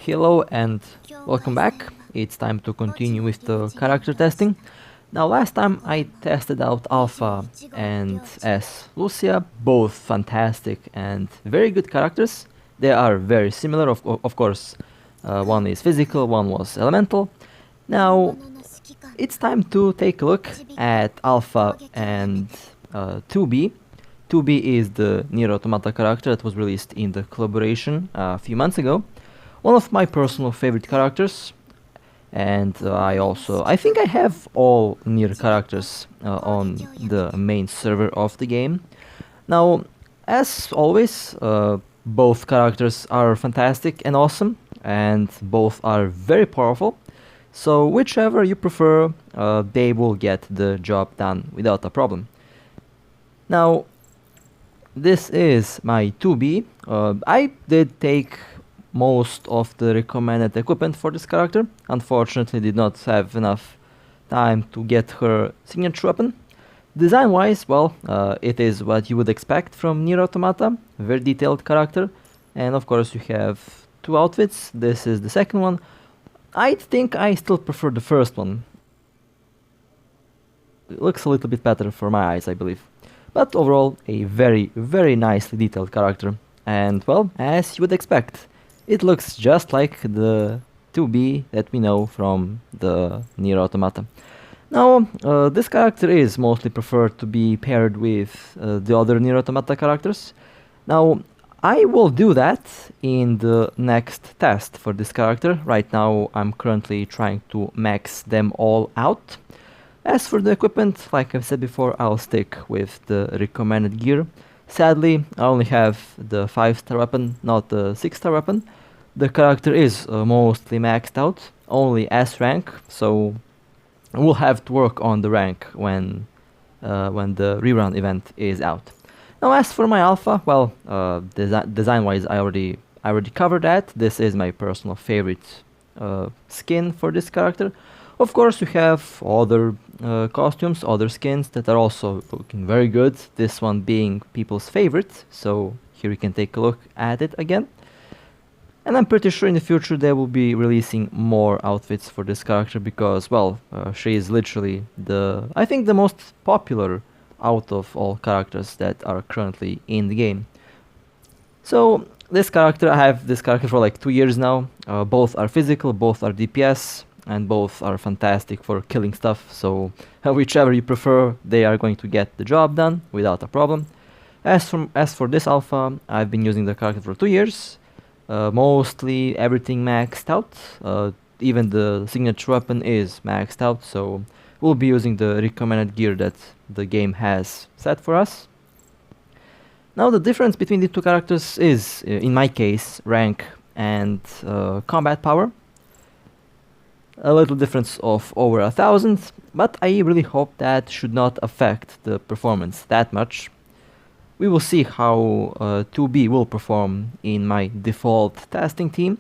Hello and welcome back. It's time to continue with the character testing. Now last time I tested out Alpha and S Lucia, both fantastic and very good characters. They are very similar, of course. One is physical, one was elemental. Now it's time to take a look at Alpha and 2B. 2B is the Nier Automata character that was released in the collaboration a few months ago. One of my personal favorite characters, and I think I have all Nier characters on the main server of the game. Now, as always, both characters are fantastic and awesome, and both are very powerful. So whichever you prefer, they will get the job done without a problem. Now, this is my 2B. I did take most of the recommended equipment for this character. Unfortunately, did not have enough time to get her signature weapon. Design-wise, well, it is what you would expect from Nier Automata. Very detailed character. And of course you have two outfits. This is the second one. I think I still prefer the first one. It looks a little bit better for my eyes, I believe. But overall, a very, very nicely detailed character. And well, as you would expect, it looks just like the 2B that we know from the Nier Automata. Now, this character is mostly preferred to be paired with the other Nier Automata characters. Now, I will do that in the next test for this character. Right now, I'm currently trying to max them all out. As for the equipment, like I've said before, I'll stick with the recommended gear. Sadly, I only have the 5-star weapon, not the 6-star weapon. The character is mostly maxed out, only S rank, so we'll have to work on the rank when the rerun event is out. Now, as for my alpha, well, design-wise, I already covered that. This is my personal favorite skin for this character. Of course, you have other costumes, other skins that are also looking very good. This one being people's favorite, so here you can take a look at it again. And I'm pretty sure in the future they will be releasing more outfits for this character because, well, she is literally I think the most popular out of all characters that are currently in the game. So this character, I have this character for like 2 years now. Both are physical, both are DPS, and both are fantastic for killing stuff, so whichever you prefer, they are going to get the job done without a problem. As for this alpha, I've been using the character for 2 years, mostly everything maxed out, even the signature weapon is maxed out, so we'll be using the recommended gear that the game has set for us. Now the difference between the two characters is, in my case, rank and combat power. A little difference of over 1,000, but I really hope that should not affect the performance that much. We will see how 2B will perform in my default testing team.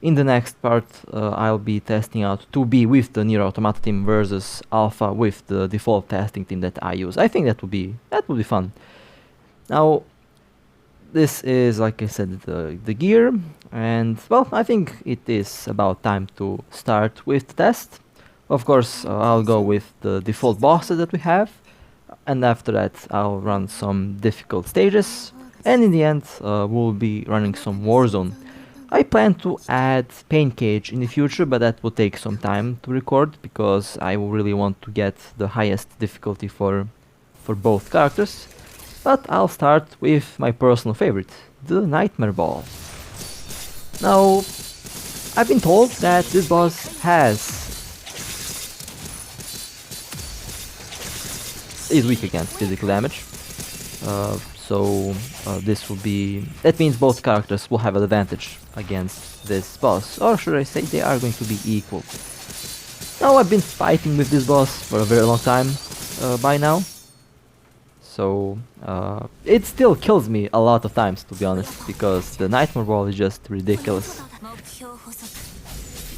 In the next part, I'll be testing out 2B with the Nier Automata team versus Alpha with the default testing team that I use. I think that will be fun. Now, this is, like I said, the gear, and well, I think it is about time to start with the test. Of course, I'll go with the default bosses that we have, and after that I'll run some difficult stages, and in the end we'll be running some Warzone. I plan to add Pain Cage in the future, but that will take some time to record because I really want to get the highest difficulty for both characters. But I'll start with my personal favorite, the Nightmare Ball. Now, I've been told that this boss is weak against physical damage. That means both characters will have an advantage against this boss, or should I say they are going to be equal. Now, I've been fighting with this boss for a very long time by now. So it still kills me a lot of times, to be honest, because the Nightmare Ball is just ridiculous.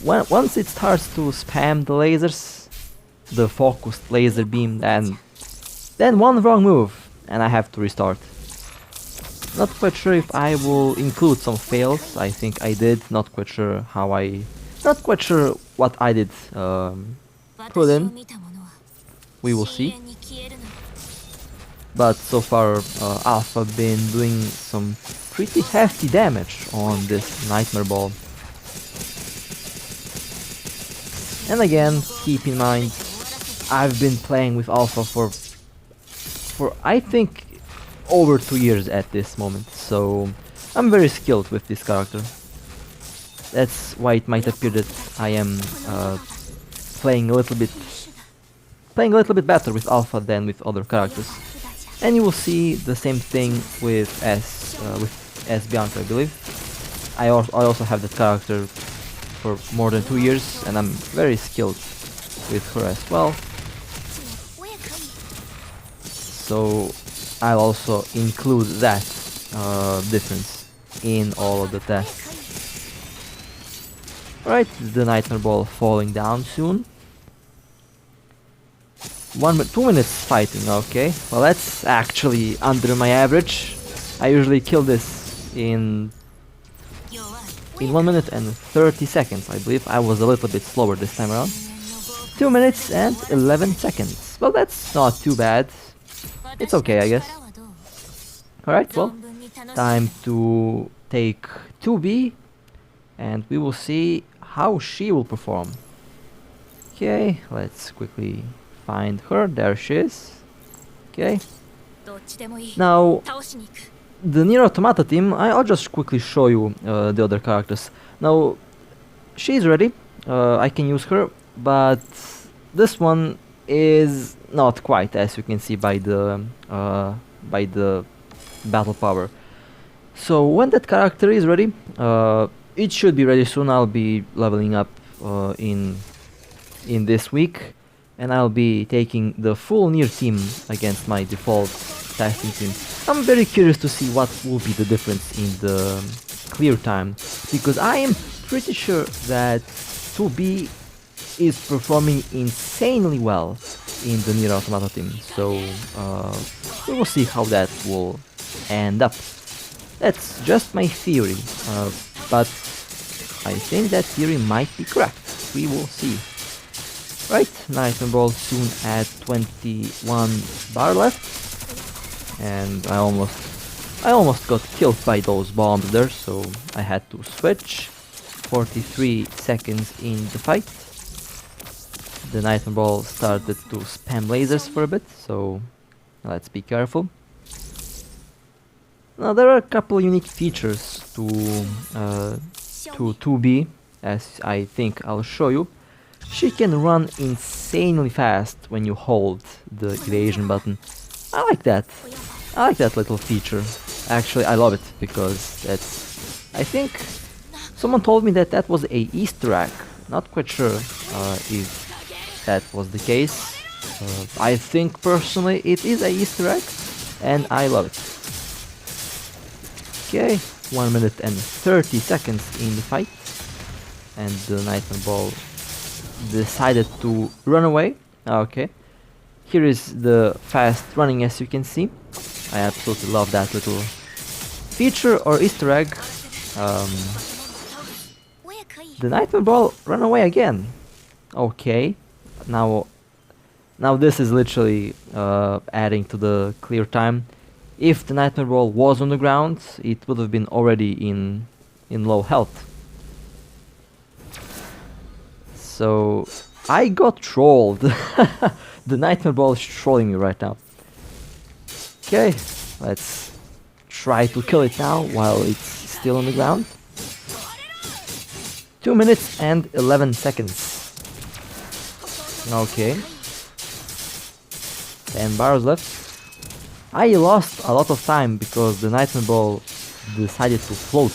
Once it starts to spam the lasers, the focused laser beam, then one wrong move and I have to restart. Not quite sure if I will include some fails. I think I did. Not quite sure how I... Not quite sure what I did put in. We will see. But so far Alpha been doing some pretty hefty damage on this Nightmare Ball. And again, keep in mind, I've been playing with Alpha for I think over 2 years at this moment, so I'm very skilled with this character. That's why it might appear that I am playing a little bit better with Alpha than with other characters. And you will see the same thing with S Bianca, I believe. I also have that character for more than 2 years, and I'm very skilled with her as well. So I'll also include that difference in all of the tests. Alright, the Nightmare Ball falling down soon. 2 minutes fighting, okay. Well, that's actually under my average. I usually kill this in 1 minute and 30 seconds, I believe. I was a little bit slower this time around. 2 minutes and 11 seconds. Well, that's not too bad. It's okay, I guess. Alright, well, time to take 2B, and we will see how she will perform. Okay, let's quickly find her. There she is. Okay. Now, the Nier Automata team, I'll just quickly show you the other characters. Now, she's ready. I can use her, but this one is not quite, as you can see by the battle power. So when that character is ready, it should be ready soon. I'll be leveling up in this week, and I'll be taking the full Nier team against my default testing team. I'm very curious to see what will be the difference in the clear time, because I am pretty sure that 2B is performing insanely well in the Nier Automata team, so we will see how that will end up. That's just my theory, but I think that theory might be correct. We will see. Right, Nightmare Ball soon at 21 bar left, and I almost got killed by those bombs there, so I had to switch. 43 seconds in the fight. The Nightmare Ball started to spam lasers for a bit, so let's be careful. Now there are a couple unique features to 2B, as I think I'll show you. She can run insanely fast when you hold the evasion button. I like that. I like that little feature. Actually, I love it because that's... I think someone told me that that was a Easter egg. Not quite sure if that was the case. I think personally it is a Easter egg, and I love it. Okay, 1 minute and 30 seconds in the fight, and the Nightmare Ball decided to run away. Okay, here is the fast running, as you can see. I absolutely love that little feature or Easter egg. The Nightmare Ball ran away again. Okay, now this is literally adding to the clear time. If the Nightmare Ball was on the ground, it would have been already in low health. So I got trolled. The Nightmare Ball is trolling me right now. Okay, let's try to kill it now while it's still on the ground. 2 minutes and 11 seconds. Okay. 10 bars left. I lost a lot of time because the Nightmare Ball decided to float.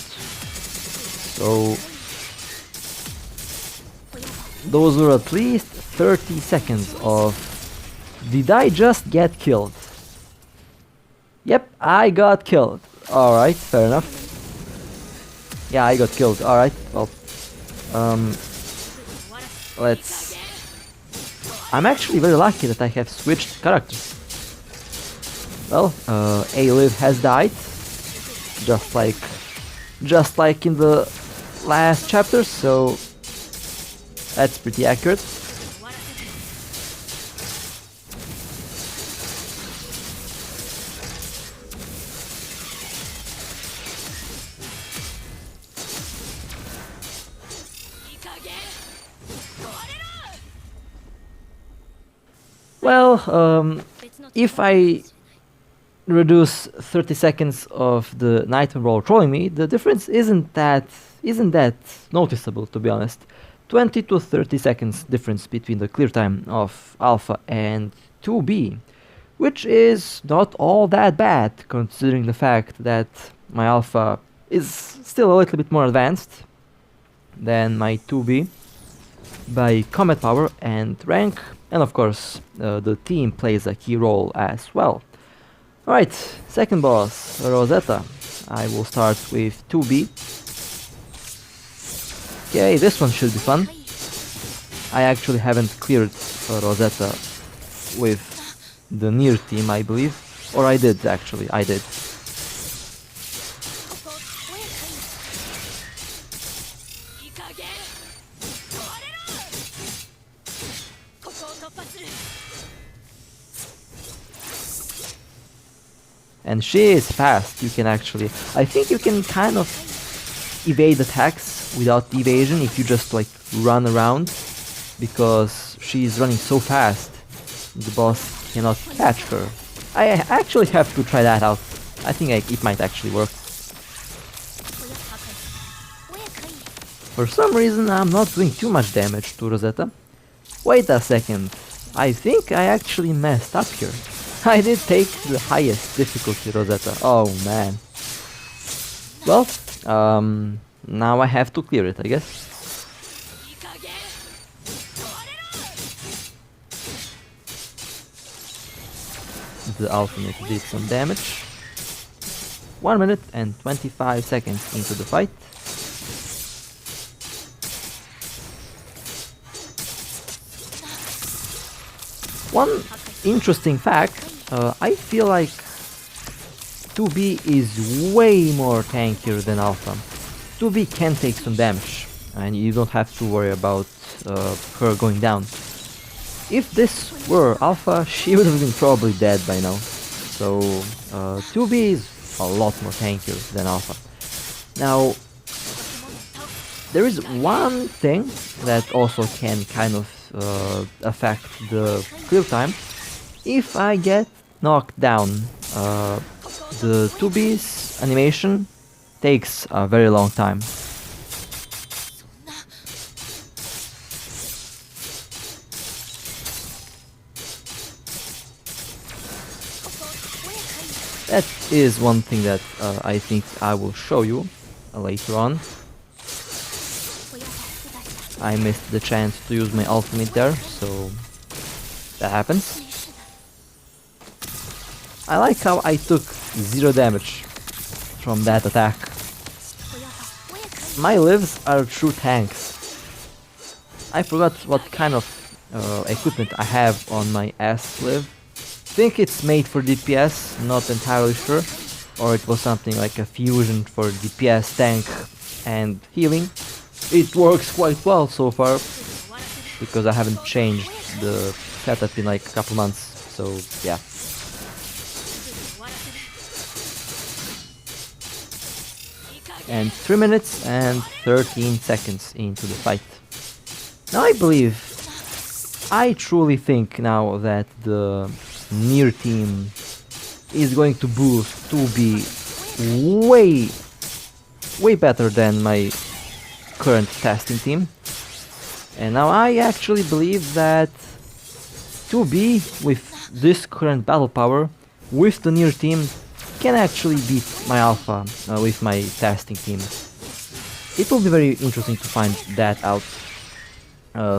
So those were at least 30 seconds of... Did I just get killed? Yep, I got killed. Alright, fair enough. Yeah, I got killed. Alright, well... let's... I'm actually very lucky that I have switched characters. Well, A-Liv has died. just like in the last chapter, so that's pretty accurate. Well, if I reduce 30 seconds of the night while trolling me, the difference isn't that noticeable, to be honest. 20 to 30 seconds difference between the clear time of Alpha and 2B, which is not all that bad considering the fact that my Alpha is still a little bit more advanced than my 2B by combat power and rank, and of course the team plays a key role as well. Alright, second boss, Rosetta. I will start with 2B. Okay, this one should be fun. I actually haven't cleared Rosetta with the near team, I believe. Or I did, actually, I did. And she is fast. You can actually, I think you can kind of evade attacks without evasion if you just like run around, because she's running so fast the boss cannot catch her. I actually have to try that out. I think it might actually work. For some reason I'm not doing too much damage to Rosetta. Wait a second, I think I actually messed up here. I did take the highest difficulty Rosetta. Oh man. Well, now I have to clear it, I guess. The ultimate did some damage. 1 minute and 25 seconds into the fight. One interesting fact, I feel like 2B is way more tankier than Alpha. 2B can take some damage, and you don't have to worry about her going down. If this were Alpha, she would have been probably dead by now. So 2B is a lot more tankier than Alpha. Now, there is one thing that also can kind of affect the clear time. If I get knocked down, the 2B's animation takes a very long time. That is one thing that I think I will show you later on. I missed the chance to use my ultimate there, so that happens. I like how I took 0 damage from that attack. My lives are true tanks. I forgot what kind of equipment I have on my S live. Think it's made for DPS, not entirely sure. Or it was something like a fusion for DPS, tank and healing. It works quite well so far, because I haven't changed the setup in like a couple months, so yeah. And 3 minutes and 13 seconds into the fight. Now I truly think now that the near team is going to boost 2B way better than my current testing team. And now I actually believe that 2B with this current battle power with the near team can actually beat my Alpha with my testing team. It will be very interesting to find that out.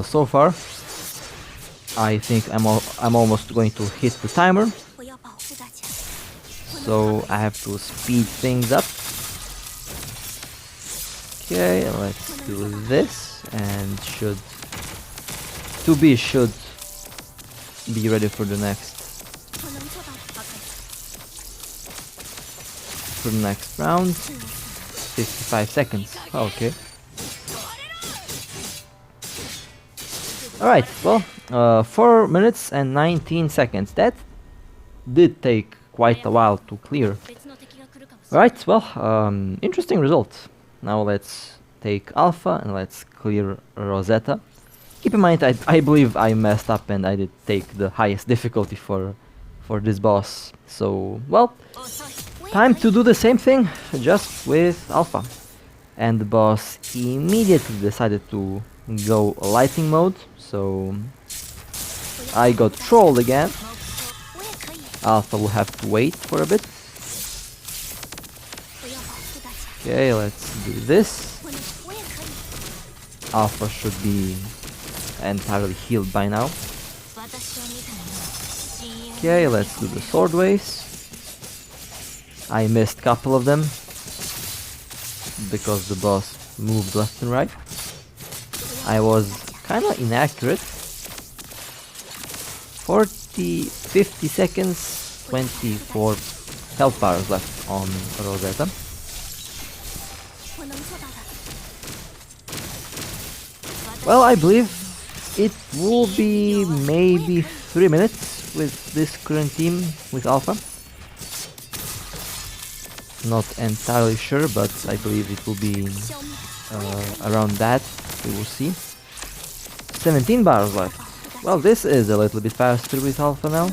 So far I think I'm almost going to hit the timer, so I have to speed things up. Okay, let's do this, and 2B should be ready for the next. for the next round. 55 seconds. Okay. Alright, well, 4 minutes and 19 seconds. That did take quite a while to clear. Alright, well, interesting result. Now let's take Alpha and let's clear Rosetta. Keep in mind, I believe I messed up and I did take the highest difficulty for this boss. So, well, time to do the same thing, just with Alpha. And the boss immediately decided to go lighting mode, so I got trolled again. Alpha will have to wait for a bit. Okay, let's do this. Alpha should be entirely healed by now. Okay, let's do the sword waves. I missed a couple of them because the boss moved left and right. I was kinda inaccurate. 50 seconds, 24 health bars left on Rosetta. Well, I believe it will be maybe 3 minutes with this current team with Alpha. Not entirely sure, but I believe it will be around that. We will see. 17 bars left. Well, this is a little bit faster with Alpha now.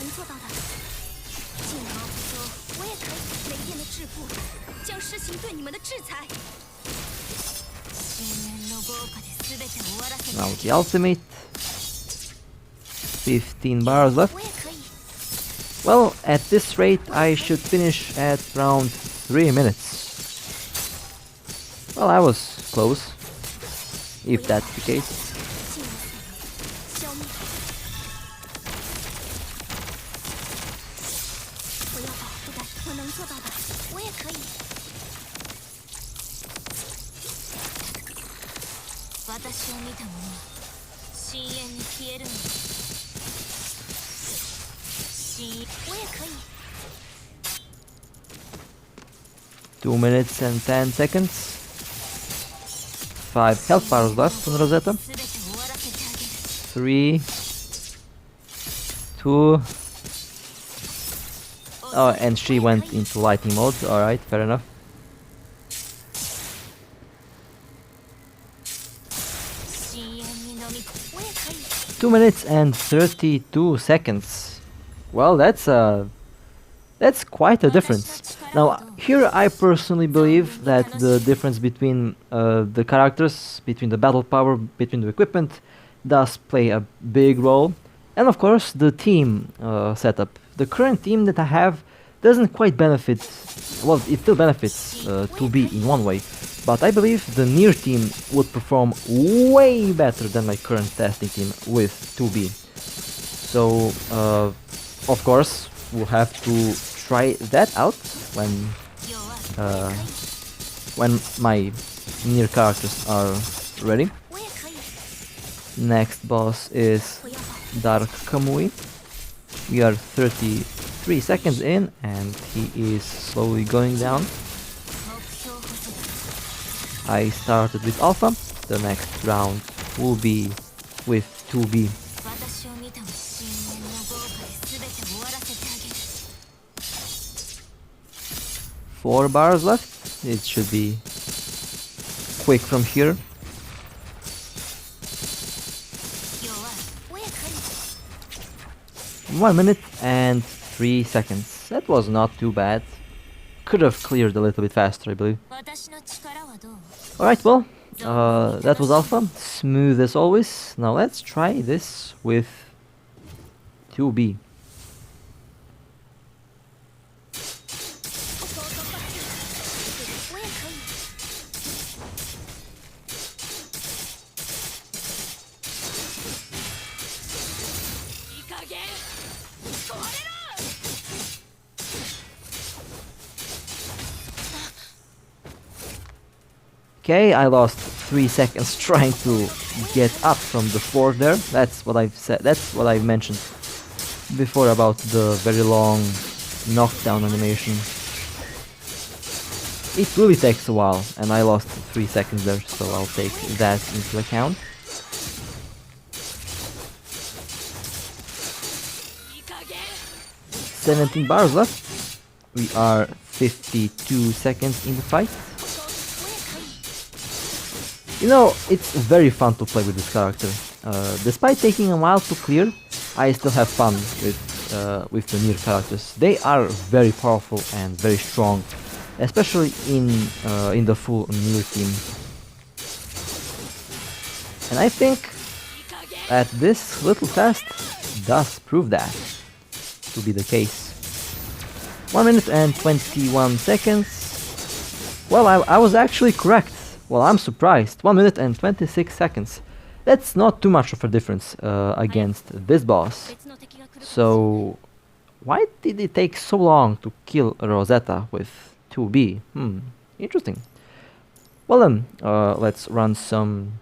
Now the ultimate. 15 bars left. Well, at this rate I should finish at around 3 minutes. Well, I was close, if that's the case. Two minutes and 10 seconds. 5 health bars left on Rosetta. 3, 2. Oh, and she went into lightning mode. Alright, fair enough. Two minutes and 32 seconds. Well, that's quite a difference. Now, here I personally believe that the difference between the characters, between the battle power, between the equipment, does play a big role. And of course, the team setup. The current team that I have doesn't quite benefit, well, it still benefits 2B in one way, but I believe the near team would perform way better than my current testing team with 2B. So, of course, we'll have to try that out when my near characters are ready. Next boss is Dark Kamui. We are 33 seconds in and he is slowly going down. I started with Alpha. The next round will be with 2B. 4 bars left. It should be quick from here. One minute and 3 seconds. That was not too bad. Could have cleared a little bit faster, I believe. Alright, well, that was Alpha. Smooth as always. Now let's try this with 2B. Okay, I lost 3 seconds trying to get up from the floor there. That's what I've said. That's what I've mentioned before about the very long knockdown animation. it really takes a while, and I lost 3 seconds there, so I'll take that into account. "17 bars left. We are 52 seconds in the fight. You know, it's very fun to play with this character. Despite taking a while to clear, I still have fun with the Nier characters. They are very powerful and very strong, especially in the full Nier team. And I think that this little test does prove that to be the case. 1 minute and 21 seconds. Well, I was actually correct. Well, I'm surprised. 1 minute and 26 seconds. That's not too much of a difference against this boss. So, why did it take so long to kill Rosetta with 2B? Interesting. Well then, let's run some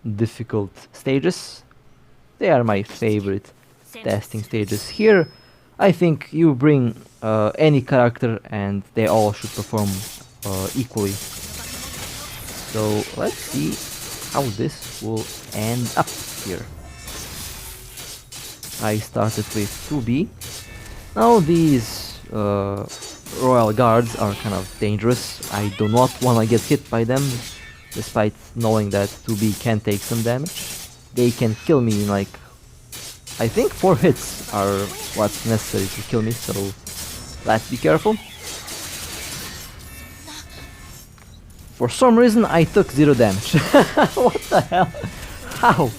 difficult stages. They are my favorite testing stages. Here, I think you bring any character and they all should perform equally. So let's see how this will end up here. I started with 2B. Now these royal guards are kind of dangerous. I do not want to get hit by them, despite knowing that 2B can take some damage. They can kill me in like, I think 4 hits are what's necessary to kill me, so let's be careful. For some reason I took 0 damage. What the hell? How?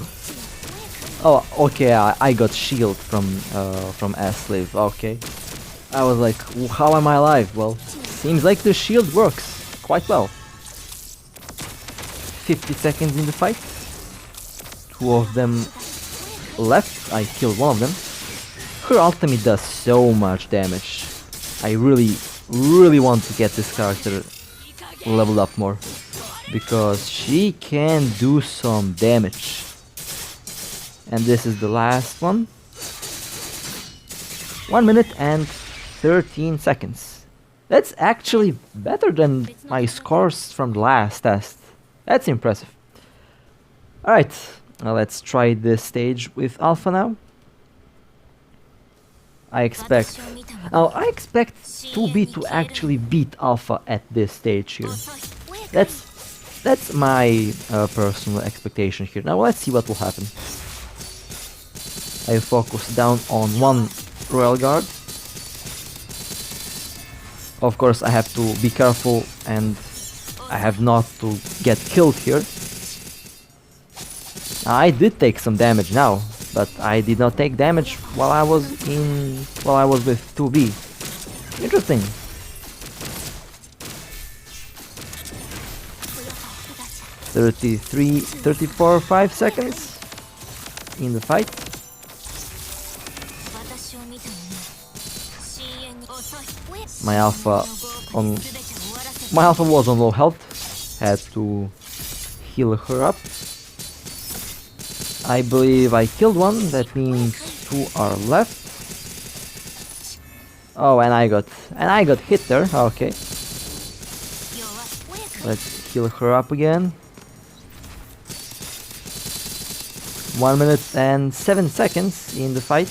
Oh, okay, I got shield from S-Slave, okay. I was like, how am I alive? Well, seems like the shield works quite well. 50 seconds in the fight. 2 of them left. I killed 1 of them. Her ultimate does so much damage. I really want to get this character leveled up more, because she can do some damage. And this is the last one. 1 minute and 13 seconds. That's actually better than my scores from the last test. That's impressive. Alright, let's try this stage with Alpha now. I expect 2B to actually beat Alpha at this stage here. That's my personal expectation here. Now let's see what will happen. I focus down on 1 royal guard. Of course I have to be careful and I have not to get killed here. I did take some damage now, but I did not take damage while I was with 2B. Interesting. 5 seconds in the fight. My alpha was on low health. Had to heal her up. I believe I killed 1, that means 2 are left. Oh, and I got hit there. Okay. Let's heal her up again. 1 minute and 7 seconds in the fight.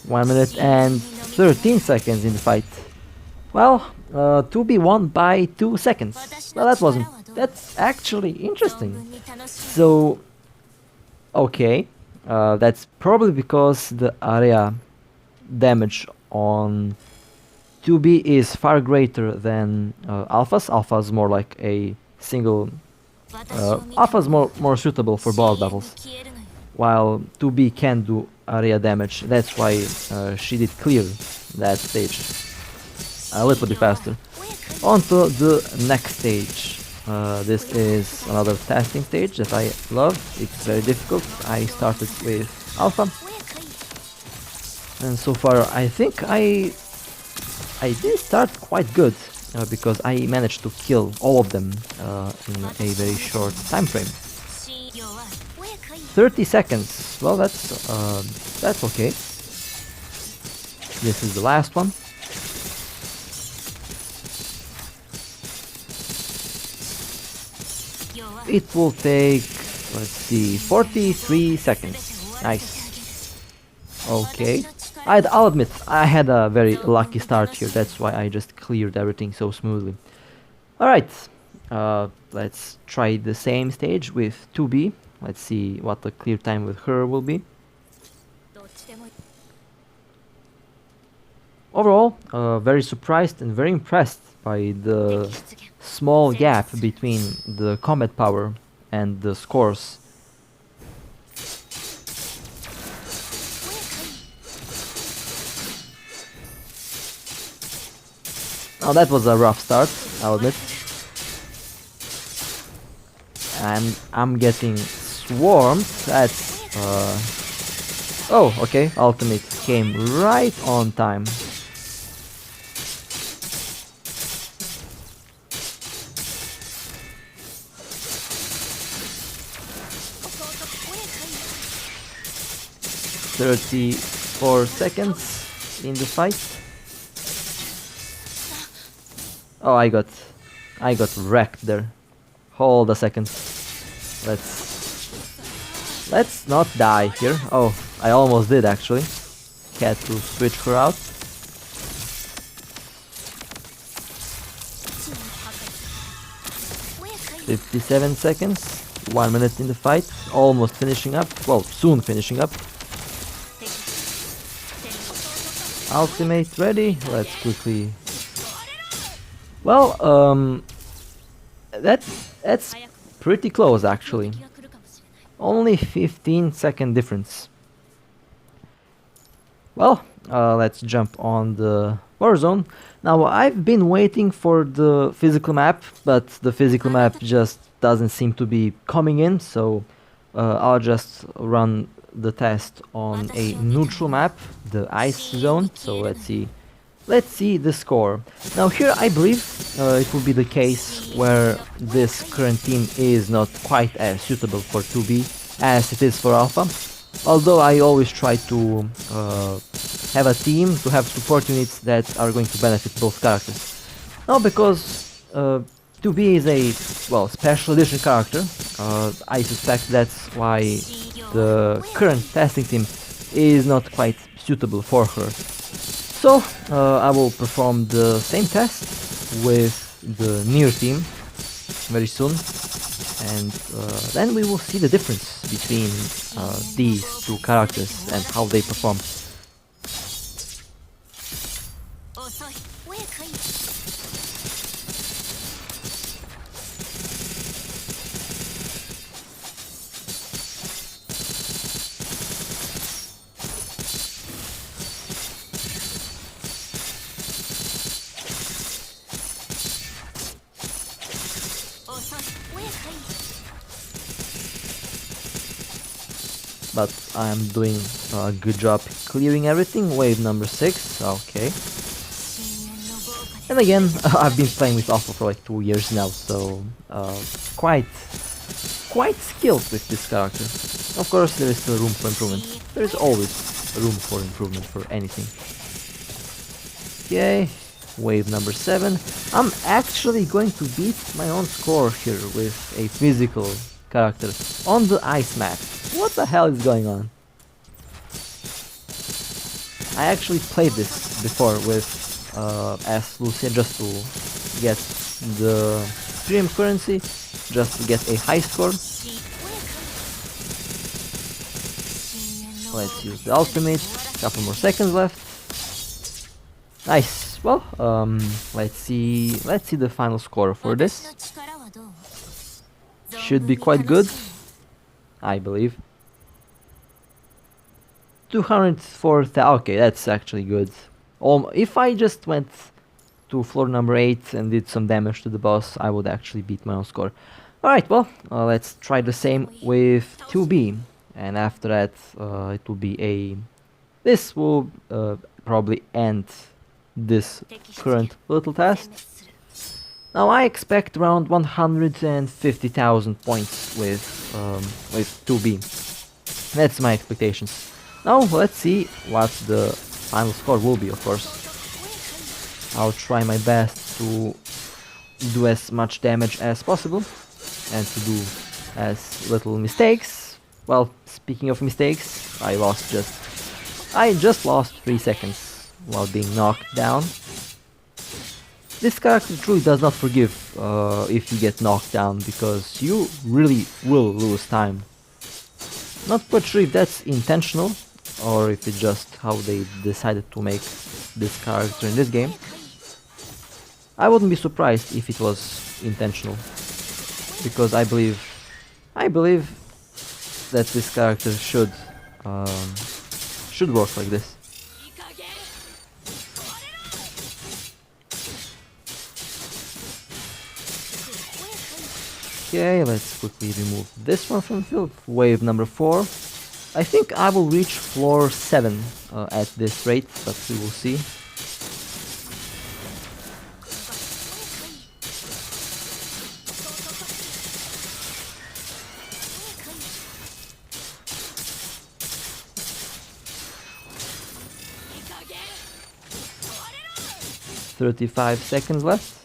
1 minute and 13 seconds in the fight. Well, 2B won by 2 seconds. Well, that's actually interesting. So, okay, that's probably because the area damage on 2B is far greater than Alpha's. Alpha's more like a single... Alpha's more suitable for boss battles, while 2B can do area damage. That's why she did clear that stage a little bit faster. On to the next stage. This is another testing stage that I love. It's very difficult. I started with Alpha, and so far I think I did start quite good, because I managed to kill all of them in a very short time frame. 30 seconds. Well, that's okay. This is the last one. It will take, let's see, 43 seconds. Nice. Okay. I'll admit, I had a very lucky start here. That's why I just cleared everything so smoothly. Alright. Let's try the same stage with 2B. Let's see what the clear time with her will be. Overall, very surprised and very impressed by the small gap between the combat power and the scores. Now that was a rough start, I'll admit. And I'm getting swarmed. That's oh, okay, ultimate came right on time. "34 seconds in the fight." Oh, I got wrecked there. Hold a second. Let's not die here. Oh, I almost did actually. Had to switch her out. "57 seconds. 1 minute in the fight. Almost finishing up. Well, soon finishing up. Ultimate ready. Let's quickly. Well, that's pretty close actually. Only 15-second difference. Well, let's jump on the Warzone. Now, I've been waiting for the physical map, but the physical map just doesn't seem to be coming in, so I'll just run the test on a neutral map, the ice zone. So let's see the score. Now here I believe it will be the case where this current team is not quite as suitable for 2B as it is for Alpha. Although I always try to have a team to have support units that are going to benefit both characters. Now because 2B is a, well, special edition character, I suspect that's why the current testing team is not quite suitable for her. So I will perform the same test with the near team very soon, and then we will see the difference between these two characters and how they perform. But I'm doing a good job clearing everything. Wave number 6, okay. And again, I've been playing with Alpha for like 2 years now, so quite skilled with this character. Of course, there is still room for improvement. There is always room for improvement for anything. Okay, wave number 7. I'm actually going to beat my own score here with a physical character on the ice map. What the hell is going on? I actually played this before with as Lucia just to get the premium currency, just to get a high score. Let's use the ultimate. Couple more seconds left. Nice. Well, let's see the final score for this. Should be quite good, I believe. 204,000. Okay, that's actually good. If I just went to floor number 8 and did some damage to the boss, I would actually beat my own score. Alright, well, let's try the same with 2B. And after that, it will be a... This will probably end this current little test. Now I expect around 150,000 points with 2B. That's my expectations. Now let's see what the final score will be, of course. I'll try my best to do as much damage as possible. and to do as little mistakes. Well, speaking of mistakes, I just lost 3 seconds while being knocked down. This character truly does not forgive if you get knocked down, because you really will lose time. Not quite sure if that's intentional or if it's just how they decided to make this character in this game. I wouldn't be surprised if it was intentional, because I believe that this character should work like this. Okay, let's quickly remove this one from the field. Wave number 4. I think I will reach floor 7 at this rate, but we will see. "35 seconds left.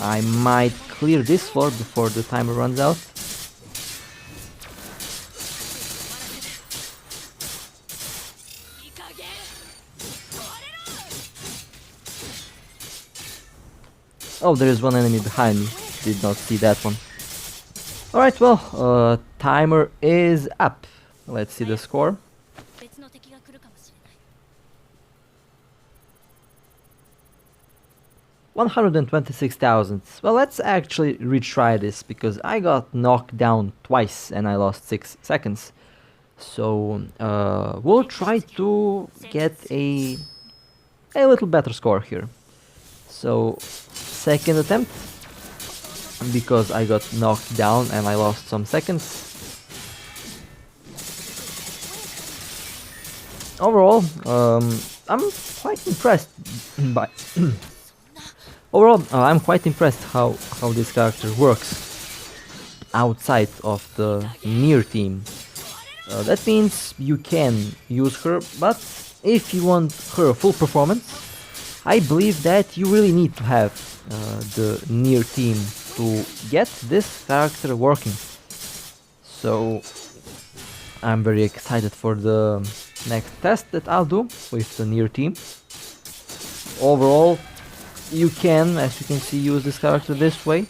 I might clear this floor before the timer runs out. Oh, there is one enemy behind me. Did not see that one. Alright, well, timer is up. Let's see the score. 126,000. Well, let's actually retry this, because I got knocked down twice and I lost 6 seconds. So we'll try to get a little better score here. So second attempt, because I got knocked down and I lost some seconds. Overall, I'm quite impressed by I'm quite impressed how this character works outside of the near team. That means you can use her, but if you want her full performance, I believe that you really need to have the near team to get this character working. So I'm very excited for the next test that I'll do with the near team. Overall, you can, as you can see, use this character this way.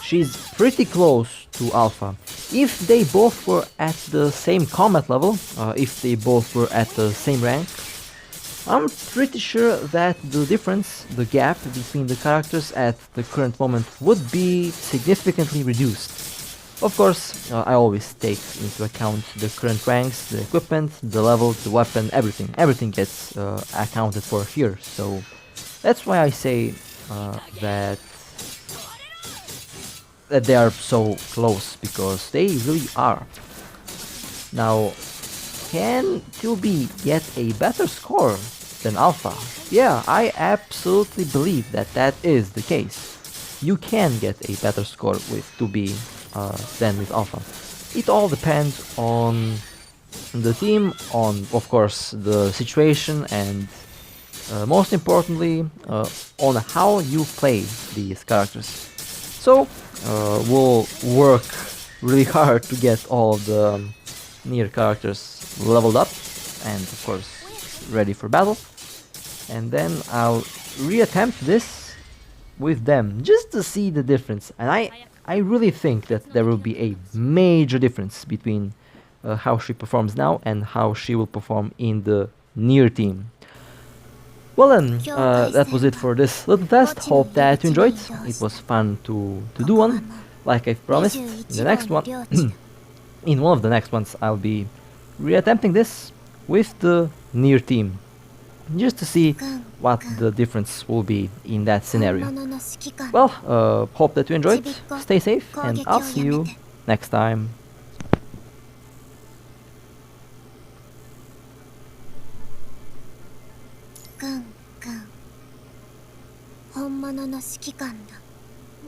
She's pretty close to Alpha. If they both were at the same combat level, if they both were at the same rank, I'm pretty sure that the difference, the gap between the characters at the current moment would be significantly reduced. Of course, I always take into account the current ranks, the equipment, the level, the weapon, everything. Everything gets accounted for here, so that's why I say that they are so close, because they really are. Now, can 2B get a better score than Alpha? Yeah, I absolutely believe that that is the case. You can get a better score with 2B than with Alpha. It all depends on the team, on, of course, the situation, and most importantly, on how you play these characters. So, we'll work really hard to get all of the near characters leveled up and, of course, ready for battle. And then I'll reattempt this with them, just to see the difference. And I really think that there will be a major difference between how she performs now and how she will perform in the near team. Well then, that was it for this little test. Hope that you enjoyed. It was fun to do one. Like I've promised, in the next one, in one of the next ones, I'll be reattempting this with the near team, just to see what the difference will be in that scenario. Well, hope that you enjoyed. Stay safe, and I'll see you next time. 本物の指揮官だ。